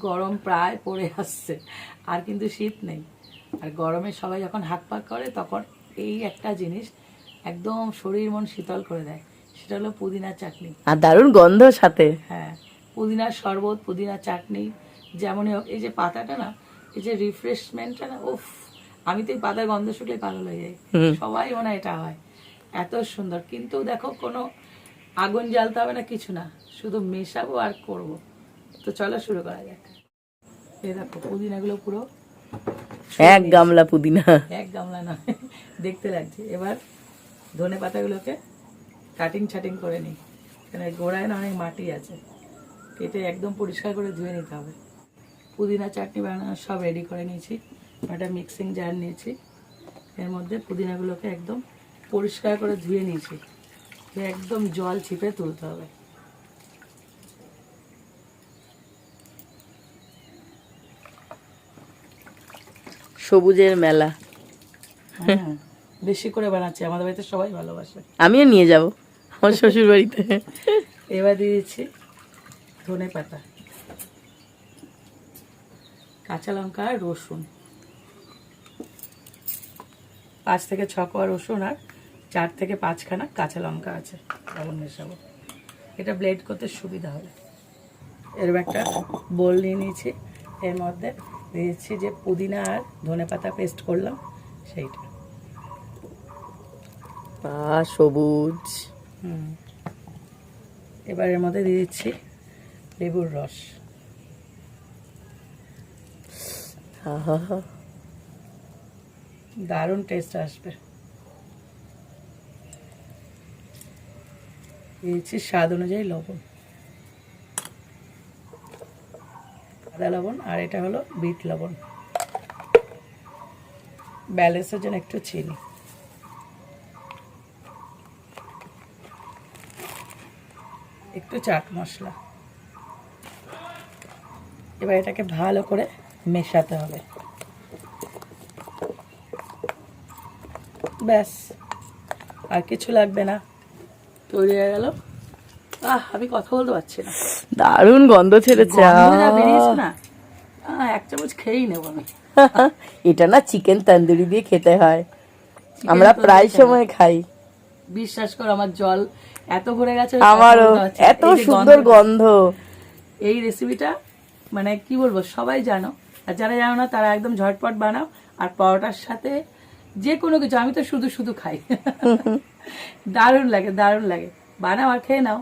গরম প্রায় পড়ে আসছে, আর কিন্তু শীত নেই। আর গরমে সবাই যখন হাঁক পাক করে তখন এই একটা জিনিস একদম শরীর মন শীতল করে দেয়, সেটা হলো পুদিনা চাটনি। আর দারুণ গন্ধ সাথে। হ্যাঁ, পুদিনার শরবত, পুদিনা চাটনি যেমনই হোক, এই যে পাতাটা না, এই যে রিফ্রেশমেন্টটা না, উফ, আমি তো এই পাতার গন্ধ শুকলে পাগল হয়ে যাই। সবাই মনে হয় এটা হয়, এত সুন্দর। কিন্তু দেখো কোনো আগুন জ্বালতে হবে না, কিছু না, শুধু মেশাবো আর করব। তো চলো শুরু করা যাক। এই দেখো পুদিনাগুলো পুরো এক গামলা পুদিনা। এক গামলা নয়, দেখতে লাগছে। এবার ধনে পাতাগুলোকে কাটিং ছাটিং করে নিই, এখানে গোড়ায় না অনেক মাটি আছে, কেটে একদম পরিষ্কার করে ধুয়ে নিতে হবে। পুদিনা চাটনি বানানোর সব রেডি করে নিয়েছি, একটা মিক্সিং জার নিয়েছি, এর মধ্যে পুদিনাগুলোকে একদম পরিষ্কার করে ধুয়ে নিয়েছি, একদম জল ছিপে তুলতে হবে। সবুজের মেলা। হ্যাঁ, বেশি করে বানাচ্ছি, আমাদের বাড়িতে সবাই ভালোবাসে। আমিও নিয়ে যাব আমার শ্বশুর বাড়িতে। এবার দিয়ে দিচ্ছি ধনে পাতা, কাঁচা লঙ্কা আর রসুন, 5 থেকে 6 কোয়া রসুন আর 4 থেকে 5 খানা কাঁচা লঙ্কা আছে, লবণ মেশাবো, এটা ব্লেন্ড করতে সুবিধা হবে। এরকম একটা বোল নিয়ে নিয়েছি, এর মধ্যে দিয়েছি যে পুদিনা আর ধনে পাতা পেস্ট করলাম সেইটা। সবুজ। এবার এর মধ্যে দিয়ে দিচ্ছি লেবুর রস, দারুণ টেস্ট আসবে। দিয়েছি স্বাদ অনুযায়ী লবণ, আদা লবণ, আর এটা হলো বিট লবণ, ব্যালেন্সের জন্য একটু চিনি, একটু চাট মশলা। এবার এটাকে ভালো করে মেশাতে হবে, ব্যাস, আর কিছু লাগবে না, তৈরি হয়ে গেল। আমি কথা বলতে পারছি না, দারুণ গন্ধ ছেড়েছে। বেরিয়েছে না, 1 চামচ খেয়েই নেবো আমি। এটা না চিকেন তন্দুরি দিয়ে খেতে হয়, আমরা প্রায় সময় খাই। বিশ্বাস করো আমার জল এত ভরে গেছে, আমারও এত সুন্দর গন্ধ। এই রেসিপিটা মানে কি বলবো, সবাই জানো, আর যারা জানো না তারা একদম ঝটপট বানাও, আর পরোটার সাথে যে কোনো কিছু, আমি তো শুধু শুধু খাই। দারুণ লাগে, দারুণ লাগে, বানাও আর খেয়ে নাও।